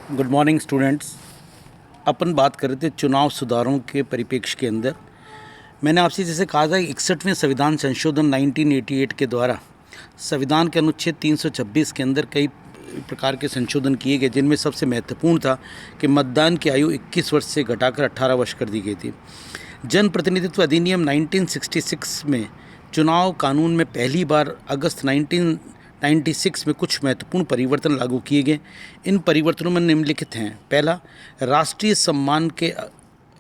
Good morning students. अपन बात कर रहे थे चुनाव सुधारों के परिप्रेक्ष्य के अंदर। मैंने आपसे जैसे कहा था 61वें संविधान संशोधन 1988 के द्वारा संविधान के अनुच्छेद 326 के अंदर कई प्रकार के संशोधन किए गए, जिनमें सबसे महत्वपूर्ण था कि मतदान की आयु 21 वर्ष से घटाकर 18 वर्ष कर दी गई थी। जन प्रतिनिधित्व अधिनियम 1966 में चुनाव कानून में पहली बार अगस्त 1996 में कुछ महत्वपूर्ण परिवर्तन लागू किए गए। इन परिवर्तनों में निम्नलिखित हैं। पहला, राष्ट्रीय सम्मान के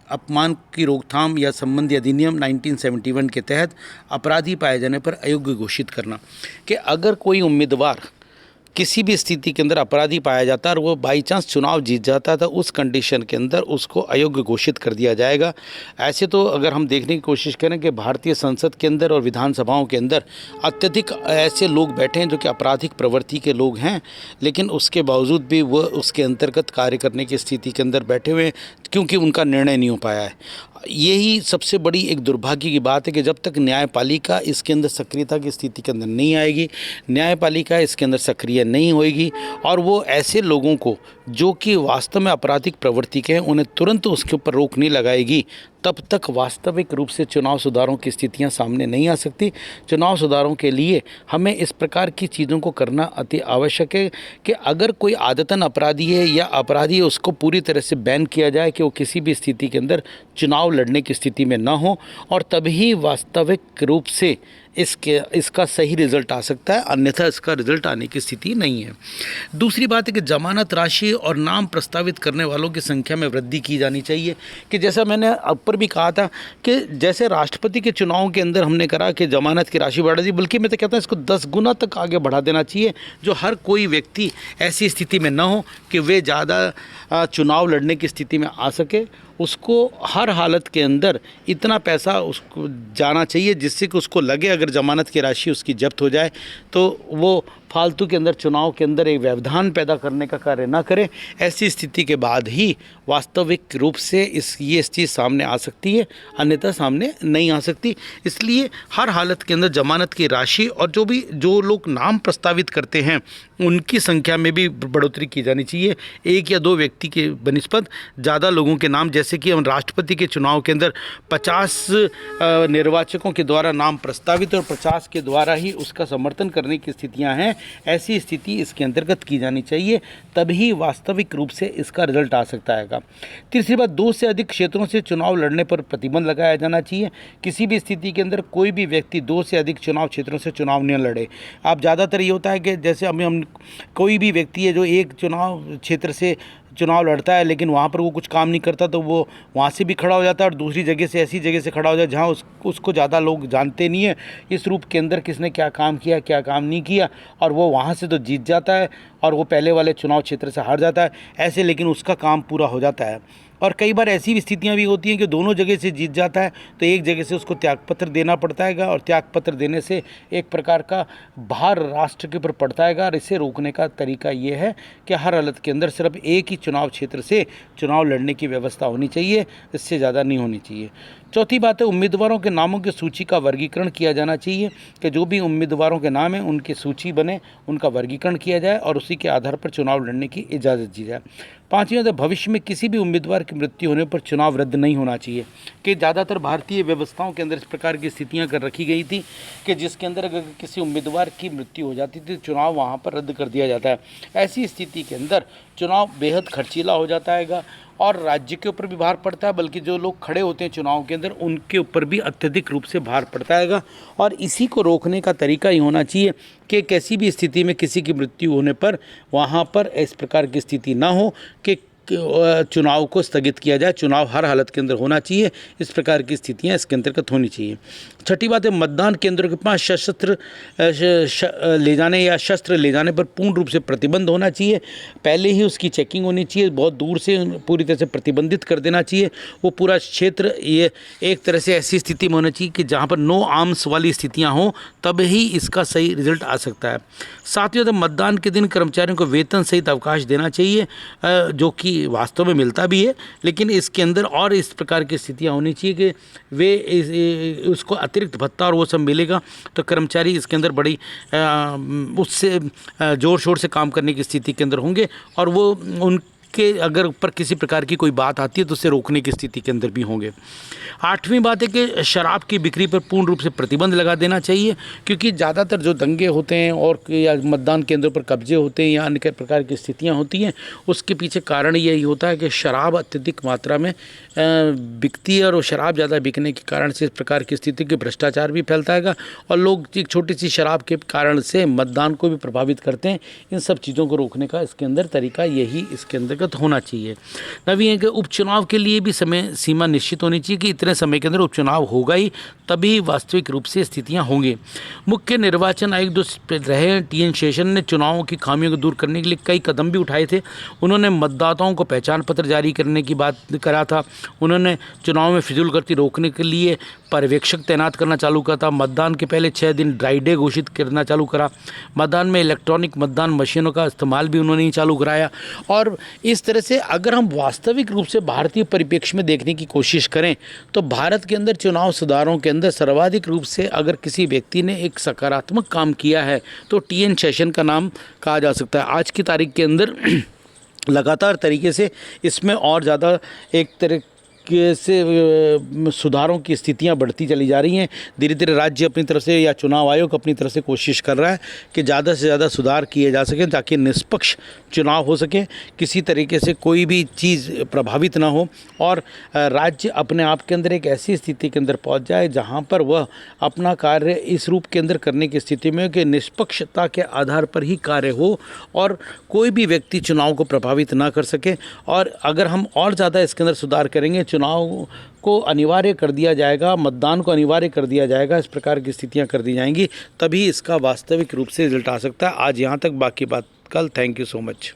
अपमान की रोकथाम या संबंधी अधिनियम 1971 के तहत अपराधी पाए जाने पर अयोग्य घोषित करना, कि अगर कोई उम्मीदवार किसी भी स्थिति के अंदर अपराधी पाया जाता है और वो बाई चांस चुनाव जीत जाता है तो उस कंडीशन के अंदर उसको अयोग्य घोषित कर दिया जाएगा। ऐसे तो अगर हम देखने की कोशिश करें कि भारतीय संसद के अंदर और विधानसभाओं के अंदर अत्यधिक ऐसे लोग बैठे हैं जो कि आपराधिक प्रवृत्ति के लोग हैं, लेकिन उसके बावजूद भी वह उसके अंतर्गत कार्य करने की स्थिति के अंदर बैठे हुए हैं क्योंकि उनका निर्णय नहीं हो पाया है। यही सबसे बड़ी एक दुर्भाग्य की बात है कि जब तक न्यायपालिका इसके अंदर सक्रियता की स्थिति के अंदर नहीं आएगी, न्यायपालिका इसके अंदर सक्रिय नहीं होएगी और वो ऐसे लोगों को जो कि वास्तव में आपराधिक प्रवृत्ति के हैं उन्हें तुरंत उसके ऊपर रोक नहीं लगाएगी, तब तक वास्तविक रूप से चुनाव सुधारों की स्थितियां सामने नहीं आ सकती। चुनाव सुधारों के लिए हमें इस प्रकार की चीज़ों को करना अति आवश्यक है कि अगर कोई आदतन अपराधी है या अपराधी है उसको पूरी तरह से बैन किया जाए कि वो किसी भी स्थिति के अंदर चुनाव लड़ने की स्थिति में ना हो, और तभी वास्तविक रूप से इसका सही रिजल्ट आ सकता है, अन्यथा इसका रिजल्ट आने की स्थिति नहीं है। दूसरी बात है कि जमानत राशि और नाम प्रस्तावित करने वालों की संख्या में वृद्धि की जानी चाहिए, कि जैसा मैंने ऊपर भी कहा था कि जैसे राष्ट्रपति के चुनाव के अंदर हमने करा कि जमानत की राशि बढ़ा दी, बल्कि मैं तो कहता हूँ इसको 10 गुना तक आगे बढ़ा देना चाहिए, जो हर कोई व्यक्ति ऐसी स्थिति में ना हो कि वे ज़्यादा चुनाव लड़ने की स्थिति में आ सके। उसको हर हालत के अंदर इतना पैसा उसको जाना चाहिए जिससे कि उसको लगे अगर जमानत की राशि उसकी जब्त हो जाए तो वो फालतू के अंदर चुनाव के अंदर एक व्यवधान पैदा करने का कार्य ना करें। ऐसी स्थिति के बाद ही वास्तविक रूप से ये चीज़ सामने आ सकती है, अन्यथा सामने नहीं आ सकती। इसलिए हर हालत के अंदर जमानत की राशि और जो लोग नाम प्रस्तावित करते हैं उनकी संख्या में भी बढ़ोतरी की जानी चाहिए। एक या दो व्यक्ति के बनिस्बत ज़्यादा लोगों के नाम, जैसे कि हम राष्ट्रपति के चुनाव के अंदर 50 निर्वाचकों के द्वारा नाम प्रस्तावित और 50 के द्वारा ही उसका समर्थन करने की स्थितियां हैं, ऐसी स्थिति इसके अंतर्गत की जानी चाहिए, तभी वास्तविक रूप से इसका रिजल्ट आ सकता है। तीसरी बात, 2 से अधिक क्षेत्रों से चुनाव लड़ने पर प्रतिबंध लगाया जाना चाहिए। किसी भी स्थिति के अंदर कोई भी व्यक्ति 2 से अधिक चुनाव क्षेत्रों से चुनाव नहीं लड़े। अब ज़्यादातर ये होता है कि जैसे हम कोई भी व्यक्ति है जो एक चुनाव क्षेत्र से चुनाव लड़ता है लेकिन वहाँ पर वो कुछ काम नहीं करता तो वो वहाँ से भी खड़ा हो जाता है और दूसरी जगह से ऐसी जगह से खड़ा हो जाए जहाँ उसको ज़्यादा लोग जानते नहीं है इस रूप के अंदर किसने क्या काम किया क्या काम नहीं किया, और वो वहाँ से तो जीत जाता है और वो पहले वाले चुनाव क्षेत्र से हार जाता है ऐसे, लेकिन उसका काम पूरा हो जाता है। और कई बार ऐसी भी स्थितियां भी होती हैं कि दोनों जगह से जीत जाता है तो एक जगह से उसको त्यागपत्र देना पड़ता है और त्यागपत्र देने से एक प्रकार का भार राष्ट्र के ऊपर पड़ता है। और इसे रोकने का तरीका ये है कि हर हालत के अंदर सिर्फ एक ही चुनाव क्षेत्र से चुनाव लड़ने की व्यवस्था होनी चाहिए, इससे ज़्यादा नहीं होनी चाहिए। चौथी बात है, उम्मीदवारों के नामों की सूची का वर्गीकरण किया जाना चाहिए, कि जो भी उम्मीदवारों के नाम हैं उनकी सूची बने, उनका वर्गीकरण किया जाए और उसी के आधार पर चुनाव लड़ने की इजाज़त दी जाए। पाँचवीं बात है, भविष्य में किसी भी उम्मीदवार की मृत्यु होने पर चुनाव रद्द नहीं होना चाहिए, कि ज़्यादातर भारतीय व्यवस्थाओं के अंदर इस प्रकार की स्थितियां कर रखी गई थी कि जिसके अंदर अगर किसी उम्मीदवार की मृत्यु हो जाती थी चुनाव वहां पर रद्द कर दिया जाता है। ऐसी स्थिति के अंदर चुनाव बेहद खर्चीला हो जाता है और राज्य के ऊपर भी भार पड़ता है, बल्कि जो लोग खड़े होते हैं चुनाव के अंदर उनके ऊपर भी अत्यधिक रूप से भार पड़ता है। और इसी को रोकने का तरीका ही होना चाहिए कि किसी भी स्थिति में किसी की मृत्यु होने पर वहाँ पर इस प्रकार की स्थिति ना हो कि चुनाव को स्थगित किया जाए, चुनाव हर हालत के अंदर होना चाहिए। इस प्रकार की स्थितियां इसके अंतर्गत होनी चाहिए। छठी बात है, मतदान केंद्रों के पास शस्त्र ले जाने या शस्त्र ले जाने पर पूर्ण रूप से प्रतिबंध होना चाहिए। पहले ही उसकी चेकिंग होनी चाहिए, बहुत दूर से पूरी तरह से प्रतिबंधित कर देना चाहिए। वो पूरा क्षेत्र ये एक तरह से ऐसी स्थिति में होना चाहिए कि जहाँ पर नो आर्म्स वाली स्थितियाँ हों, तब ही इसका सही रिजल्ट आ सकता है। सातवीं बात, मतदान के दिन कर्मचारियों को वेतन सहित अवकाश देना चाहिए, जो कि वास्तव में मिलता भी है, लेकिन इसके अंदर और इस प्रकार की स्थितियां होनी चाहिए कि वे उसको अतिरिक्त भत्ता और वो सब मिलेगा तो कर्मचारी इसके अंदर बड़ी उससे ज़ोर शोर से काम करने की स्थिति के अंदर होंगे और वो के अगर ऊपर किसी प्रकार की कोई बात आती है तो उसे रोकने की स्थिति के अंदर भी होंगे। 8वीं बात है कि शराब की बिक्री पर पूर्ण रूप से प्रतिबंध लगा देना चाहिए, क्योंकि ज़्यादातर जो दंगे होते हैं और या मतदान केंद्रों पर कब्जे होते हैं या अन्य प्रकार की स्थितियां होती हैं, उसके पीछे कारण यही होता है कि शराब अत्यधिक मात्रा में बिकती है और वो शराब ज़्यादा बिकने के कारण से इस प्रकार की स्थिति के भ्रष्टाचार भी फैलता है और लोग एक छोटी सी शराब के कारण से मतदान को भी प्रभावित करते हैं। इन सब चीज़ों को रोकने का इसके अंदर तरीका यही इसके अंतर्गत होना चाहिए। नवी है कि उपचुनाव के लिए भी समय सीमा निश्चित होनी चाहिए कि इतने समय के अंदर उपचुनाव होगा ही, तभी वास्तविक रूप से स्थितियां होंगी। मुख्य निर्वाचन आयुक्त जो रहे टी.एन. शेषन ने चुनावों की खामियों को दूर करने के लिए कई कदम भी उठाए थे। उन्होंने मतदाताओं को पहचान पत्र जारी करने की बात करा था। उन्होंने चुनाव में फिजूलगर्दी रोकने के लिए पर्यवेक्षक तैनात करना चालू करा था। मतदान के पहले 6 दिन ड्राई डे घोषित करना चालू करा। मतदान में इलेक्ट्रॉनिक मतदान मशीनों का इस्तेमाल भी उन्होंने ही चालू कराया। और इस तरह से अगर हम वास्तविक रूप से भारतीय परिप्रेक्ष्य में देखने की कोशिश करें तो भारत के अंदर चुनाव सुधारों के अंदर सर्वाधिक रूप से अगर किसी व्यक्ति ने एक सकारात्मक काम किया है तो टी.एन. शेषन का नाम कहा जा सकता है। आज की तारीख के अंदर लगातार तरीके से इसमें और ज़्यादा एक तरह से सुधारों की स्थितियां बढ़ती चली जा रही हैं। धीरे धीरे राज्य अपनी तरफ से या चुनाव आयोग अपनी तरफ से कोशिश कर रहा है कि ज़्यादा से ज़्यादा सुधार किए जा सकें ताकि निष्पक्ष चुनाव हो सके, किसी तरीके से कोई भी चीज़ प्रभावित ना हो और राज्य अपने आप के अंदर एक ऐसी स्थिति के अंदर पहुंच जाए जहां पर वह अपना कार्य इस रूप के अंदर करने की स्थिति में कि निष्पक्षता के आधार पर ही कार्य हो और कोई भी व्यक्ति चुनाव को प्रभावित ना कर सके। और अगर हम और ज़्यादा इसके अंदर सुधार करेंगे, चुनाव को अनिवार्य कर दिया जाएगा, मतदान को अनिवार्य कर दिया जाएगा, इस प्रकार की स्थितियां कर दी जाएंगी, तभी इसका वास्तविक रूप से रिजल्ट आ सकता है। आज यहाँ तक, बाकी बात कल। Thank you so much.